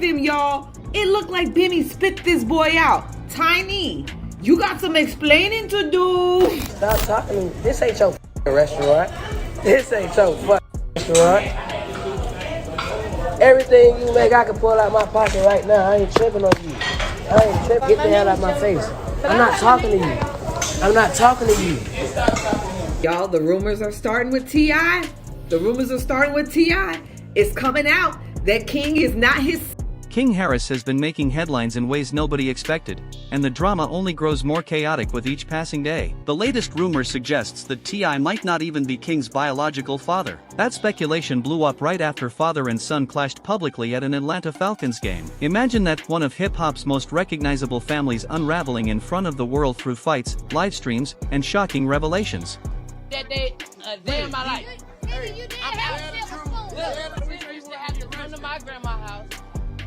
him, y'all. It looked like Bimmy spit this boy out. Tiny, you got some explaining to do. Stop talking to me. This ain't your restaurant. This ain't your restaurant. Everything you make, I can pull out my pocket right now. I ain't tripping on you. I ain't tripping. Get the hell out of my face. I'm not talking to you. I'm not talking to you. Y'all, the rumors are starting with T.I. The rumors are starting with T.I. It's coming out that King is not his. King Harris has been making headlines in ways nobody expected, and the drama only grows more chaotic with each passing day. The latest rumor suggests that T.I. might not even be King's biological father. That speculation blew up right after father and son clashed publicly at an Atlanta Falcons game. Imagine that, one of hip-hop's most recognizable families unraveling in front of the world through fights, live streams, and shocking revelations. That day, a day in my life. I'm out. Look, have to come to my grandma's house.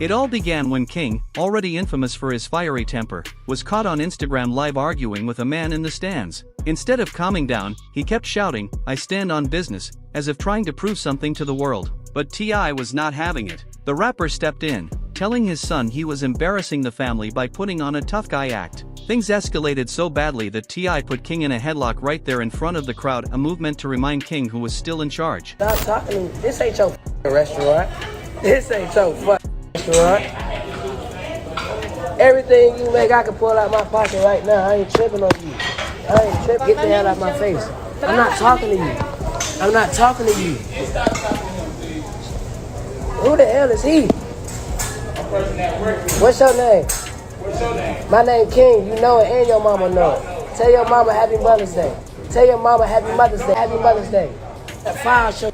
It all began when King, already infamous for his fiery temper, was caught on Instagram live arguing with a man in the stands. Instead of calming down, he kept shouting, "I stand on business," as if trying to prove something to the world. But T.I. was not having it. The rapper stepped in, telling his son he was embarrassing the family by putting on a tough guy act. Things escalated so badly that T.I. put King in a headlock right there in front of the crowd, a move meant to remind King who was still in charge. Stop talking to me. This ain't your restaurant. This ain't your restaurant. Everything you make, I can pull out my pocket right now. I ain't tripping on you. I ain't tripping. Get the hell out of my face. I'm not talking to you. I'm not talking to you. Who the hell is he? What's your name? My name King. You know it and your mama know it. Tell your mama Happy Mother's Day. Tell your mama Happy Mother's Day. Happy Mother's Day. That file show.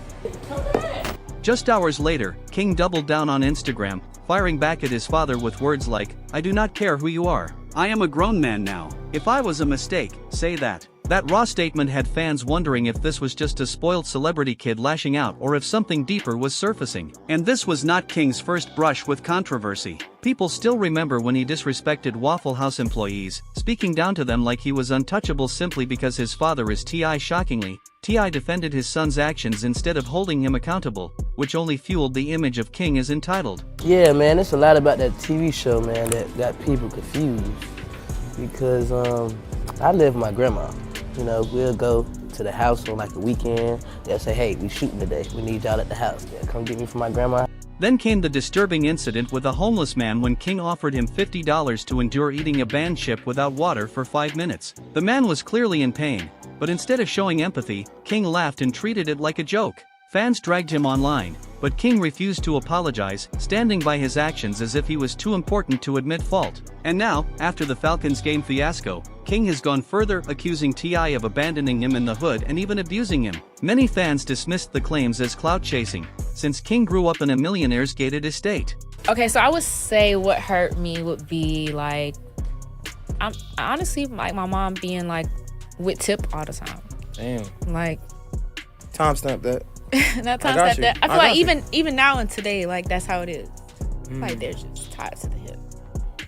Just hours later, King doubled down on Instagram, firing back at his father with words like, "I do not care who you are. I am a grown man now. If I was a mistake, say that." That raw statement had fans wondering if this was just a spoiled celebrity kid lashing out or if something deeper was surfacing. And this was not King's first brush with controversy. People still remember when he disrespected Waffle House employees, speaking down to them like he was untouchable simply because his father is T.I. Shockingly, T.I. defended his son's actions instead of holding him accountable, which only fueled the image of King as entitled. Yeah, man, it's a lot about that TV show, man, that got people confused. Because I live with my grandma. You know, we'll go to the house on like a weekend. They'll say, "Hey, we shooting today. We need y'all at the house. Yeah, come get me from my grandma." Then came the disturbing incident with a homeless man when King offered him $50 to endure eating a banned chip without water for 5 minutes. The man was clearly in pain, but instead of showing empathy, King laughed and treated it like a joke. Fans dragged him online, but King refused to apologize, standing by his actions as if he was too important to admit fault. And now, after the Falcons game fiasco, King has gone further, accusing T.I. of abandoning him in the hood and even abusing him. Many fans dismissed the claims as clout chasing, since King grew up in a millionaire's gated estate. Okay, so I would say what hurt me would be like, I'm honestly like my mom being like with Tip all the time. Damn. Like, Timestamp that. not times like that. I feel like even now and today, like that's how it is. Like they're just tied to the hip.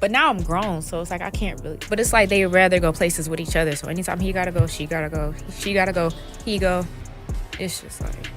But now I'm grown, so it's like I can't really. But it's like they rather go places with each other. So anytime he gotta go, she gotta go. She gotta go, he go. It's just like.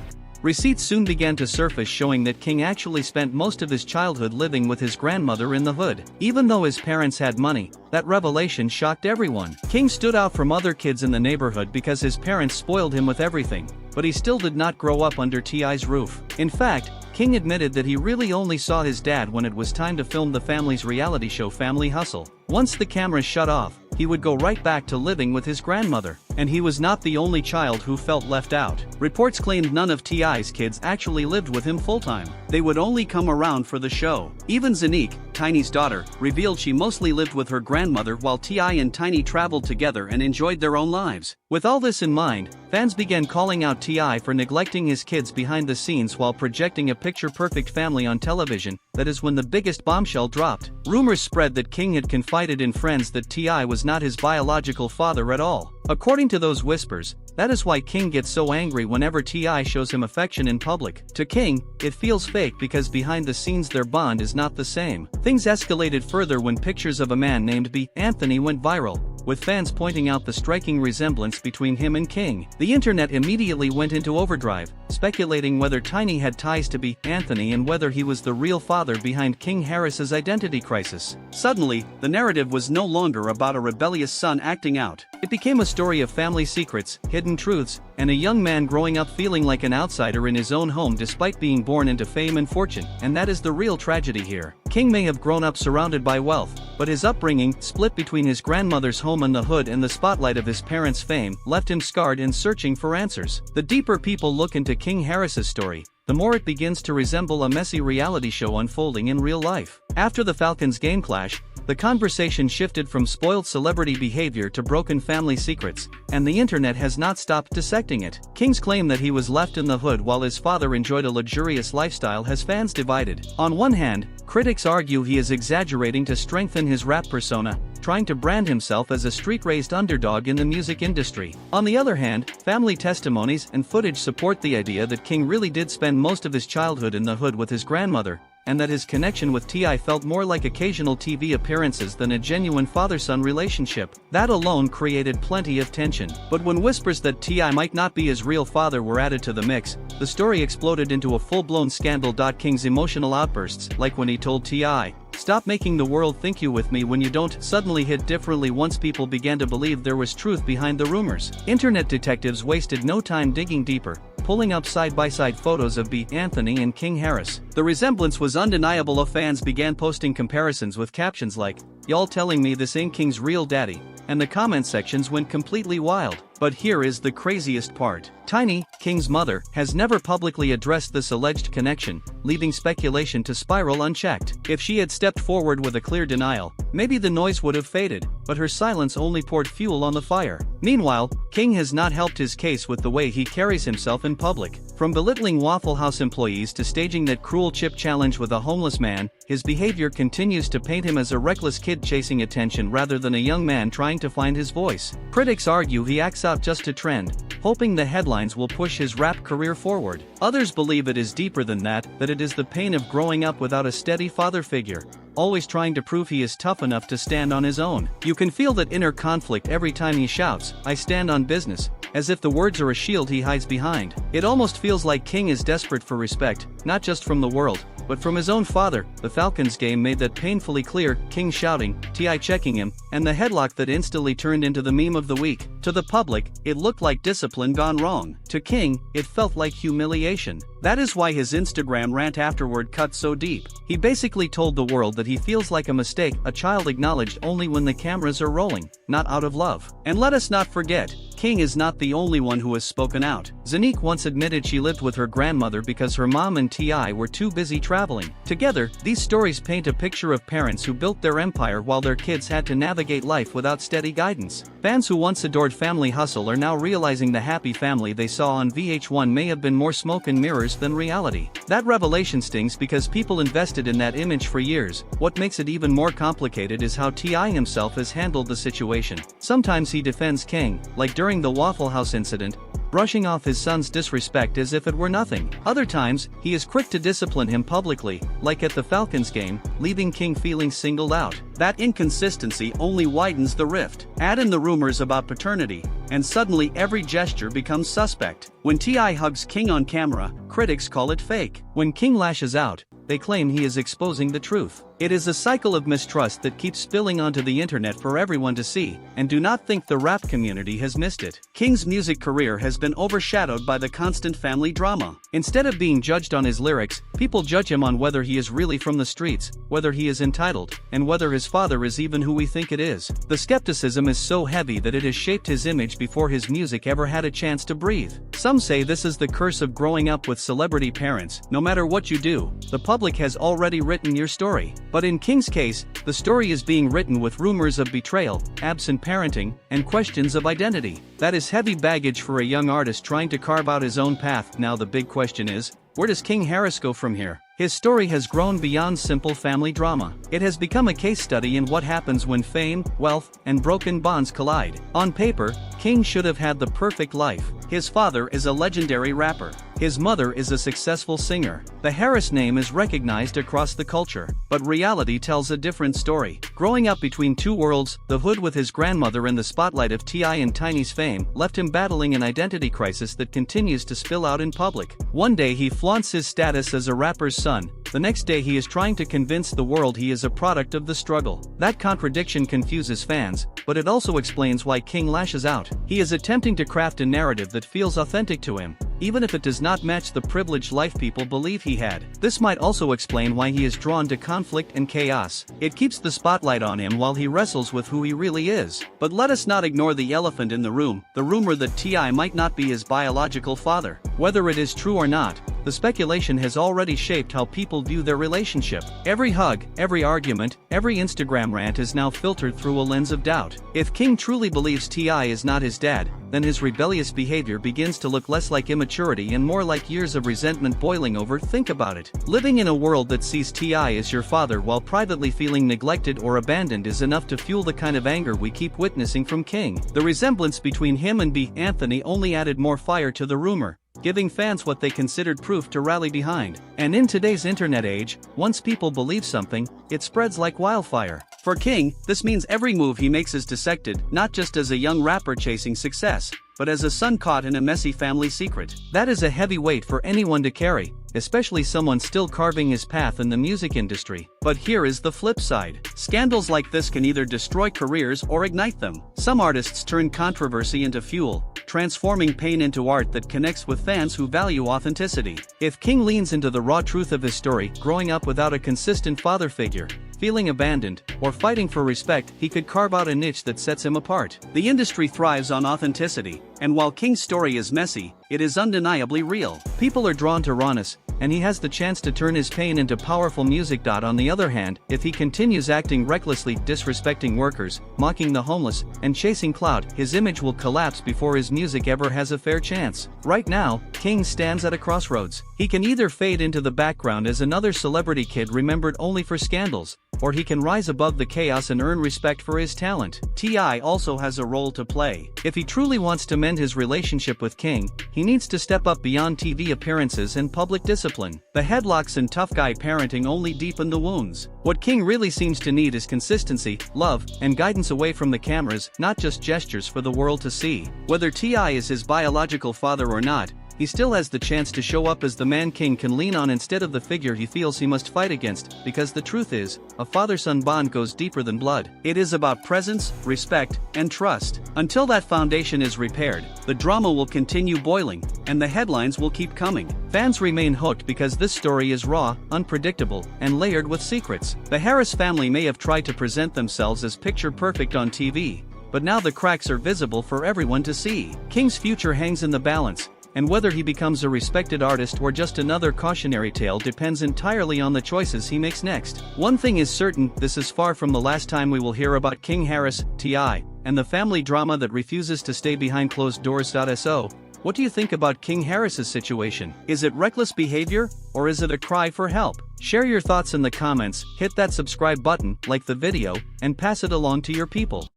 Receipts soon began to surface showing that King actually spent most of his childhood living with his grandmother in the hood. Even though his parents had money, that revelation shocked everyone. King stood out from other kids in the neighborhood because his parents spoiled him with everything, but he still did not grow up under T.I.'s roof. In fact, King admitted that he really only saw his dad when it was time to film the family's reality show Family Hustle. Once the cameras shut off, he would go right back to living with his grandmother. And he was not the only child who felt left out. Reports claimed none of T.I.'s kids actually lived with him full-time. They would only come around for the show. Even Zanique, Tiny's daughter, revealed she mostly lived with her grandmother while T.I. and Tiny traveled together and enjoyed their own lives. With all this in mind, fans began calling out T.I. for neglecting his kids behind the scenes while projecting a picture-perfect family on television. That is when the biggest bombshell dropped. Rumors spread that King had confided in friends that T.I. was not his biological father at all. According to those whispers, that is why King gets so angry whenever T.I. shows him affection in public. To King, it feels fake because behind the scenes their bond is not the same. Things escalated further when pictures of a man named B. Anthony went viral. with fans pointing out the striking resemblance between him and King. The internet immediately went into overdrive, speculating whether Tiny had ties to B. Anthony and whether he was the real father behind King Harris's identity crisis. Suddenly, the narrative was no longer about a rebellious son acting out. It became a story of family secrets, hidden truths, and a young man growing up feeling like an outsider in his own home despite being born into fame and fortune. And that is the real tragedy here. King may have grown up surrounded by wealth, but his upbringing, split between his grandmother's home in the hood and the spotlight of his parents' fame, left him scarred and searching for answers. The deeper people look into King Harris's story, the more it begins to resemble a messy reality show unfolding in real life. After the Falcons game clash, the conversation shifted from spoiled celebrity behavior to broken family secrets, and the internet has not stopped dissecting it. King's claim that he was left in the hood while his father enjoyed a luxurious lifestyle has fans divided. On one hand, critics argue he is exaggerating to strengthen his rap persona, trying to brand himself as a street-raised underdog in the music industry. On the other hand, family testimonies and footage support the idea that King really did spend most of his childhood in the hood with his grandmother, and that his connection with T.I. felt more like occasional TV appearances than a genuine father-son relationship. That alone created plenty of tension. But when whispers that T.I. might not be his real father were added to the mix, the story exploded into a full-blown scandal. King's emotional outbursts, like when he told T.I., "Stop making the world think you with me when you don't," suddenly hit differently once people began to believe there was truth behind the rumors. Internet detectives wasted no time digging deeper, pulling up side-by-side photos of B. Anthony and King Harris. The resemblance was undeniable. Fans began posting comparisons with captions like, "Y'all telling me this ain't King's real daddy?" And the comment sections went completely wild. But here is the craziest part. Tiny, King's mother, has never publicly addressed this alleged connection, leaving speculation to spiral unchecked. If she had stepped forward with a clear denial, maybe the noise would have faded, but her silence only poured fuel on the fire. Meanwhile, King has not helped his case with the way he carries himself in public. From belittling Waffle House employees to staging that cruel chip challenge with a homeless man, his behavior continues to paint him as a reckless kid chasing attention rather than a young man trying to find his voice. Critics argue he acts out just to trend, hoping the headlines will push his rap career forward. Others believe it is deeper than that it is the pain of growing up without a steady father figure, always trying to prove he is tough enough to stand on his own. You can feel that inner conflict every time he shouts, "I stand on business," as if the words are a shield he hides behind. It almost feels like King is desperate for respect, not just from the world, but from his own father. The Falcons game made that painfully clear, King shouting, T.I. checking him, and the headlock that instantly turned into the meme of the week. To the public, it looked like discipline gone wrong. To King, it felt like humiliation. That is why his Instagram rant afterward cut so deep. He basically told the world that he feels like a mistake, a child acknowledged only when the cameras are rolling, not out of love. And let us not forget, King is not the only one who has spoken out. Zanique once admitted she lived with her grandmother because her mom and T.I. were too busy traveling. Together, these stories paint a picture of parents who built their empire while their kids had to navigate life without steady guidance. Fans who once adored family hustle are now realizing the happy family they saw on VH1 may have been more smoke and mirrors than reality. That revelation stings because people invested in that image for years. What makes it even more complicated is how T.I. himself has handled the situation. Sometimes he defends King, like during the Waffle House incident, brushing off his son's disrespect as if it were nothing. Other times, he is quick to discipline him publicly, like at the Falcons game, leaving King feeling singled out. That inconsistency only widens the rift. Add in the rumors about paternity, and suddenly every gesture becomes suspect. When T.I. hugs King on camera, critics call it fake. When King lashes out, they claim he is exposing the truth. It is a cycle of mistrust that keeps spilling onto the internet for everyone to see, and do not think the rap community has missed it. King's music career has been overshadowed by the constant family drama. Instead of being judged on his lyrics, people judge him on whether he is really from the streets, whether he is entitled, and whether his father is even who we think it is. The skepticism is so heavy that it has shaped his image before his music ever had a chance to breathe. Some say this is the curse of growing up with celebrity parents. No matter what you do, the public has already written your story. But in King's case, the story is being written with rumors of betrayal, absent parenting, and questions of identity. That is heavy baggage for a young artist trying to carve out his own path. Now the big question is, where does King Harris go from here? His story has grown beyond simple family drama. It has become a case study in what happens when fame, wealth, and broken bonds collide. On paper, King should have had the perfect life. His father is a legendary rapper. His mother is a successful singer. The Harris name is recognized across the culture, but reality tells a different story. Growing up between two worlds, the hood with his grandmother and the spotlight of T.I. and Tiny's fame left him battling an identity crisis that continues to spill out in public. One day he flaunts his status as a rapper's son. The next day he is trying to convince the world he is a product of the struggle. That contradiction confuses fans, but it also explains why King lashes out. He is attempting to craft a narrative that feels authentic to him, even if it does not match the privileged life people believe he had. This might also explain why he is drawn to conflict and chaos. It keeps the spotlight on him while he wrestles with who he really is. But let us not ignore the elephant in the room, the rumor that T.I. might not be his biological father. Whether it is true or not, the speculation has already shaped how people view their relationship. Every hug, every argument, every Instagram rant is now filtered through a lens of doubt. If King truly believes T.I. is not his dad, then his rebellious behavior begins to look less like immaturity and more like years of resentment boiling over. Think about it. Living in a world that sees T.I. as your father while privately feeling neglected or abandoned is enough to fuel the kind of anger we keep witnessing from King. The resemblance between him and B. Anthony only added more fire to the rumor, giving fans what they considered proof to rally behind. And in today's internet age, once people believe something, it spreads like wildfire. For King, this means every move he makes is dissected, not just as a young rapper chasing success, but as a son caught in a messy family secret. That is a heavy weight for anyone to carry, especially someone still carving his path in the music industry. But here is the flip side. Scandals like this can either destroy careers or ignite them. Some artists turn controversy into fuel, transforming pain into art that connects with fans who value authenticity. If King leans into the raw truth of his story, growing up without a consistent father figure, feeling abandoned, or fighting for respect, he could carve out a niche that sets him apart. The industry thrives on authenticity, and while King's story is messy, it is undeniably real. People are drawn to rawness, and he has the chance to turn his pain into powerful music. On the other hand, if he continues acting recklessly, disrespecting workers, mocking the homeless, and chasing clout, his image will collapse before his music ever has a fair chance. Right now, King stands at a crossroads. He can either fade into the background as another celebrity kid remembered only for scandals, or he can rise above the chaos and earn respect for his talent. T.I. also has a role to play. If he truly wants to mend his relationship with King, he needs to step up beyond TV appearances and public discipline. The headlocks and tough guy parenting only deepen the wounds. What King really seems to need is consistency, love, and guidance away from the cameras, not just gestures for the world to see. Whether T.I. is his biological father or not, he still has the chance to show up as the man King can lean on instead of the figure he feels he must fight against, because the truth is, a father-son bond goes deeper than blood. It is about presence, respect, and trust. Until that foundation is repaired, the drama will continue boiling, and the headlines will keep coming. Fans remain hooked because this story is raw, unpredictable, and layered with secrets. The Harris family may have tried to present themselves as picture-perfect on TV, but now the cracks are visible for everyone to see. King's future hangs in the balance, and whether he becomes a respected artist or just another cautionary tale depends entirely on the choices he makes next. One thing is certain, this is far from the last time we will hear about King Harris, T.I., and the family drama that refuses to stay behind closed doors. So, what do you think about King Harris's situation? Is it reckless behavior, or is it a cry for help? Share your thoughts in the comments, hit that subscribe button, like the video, and pass it along to your people.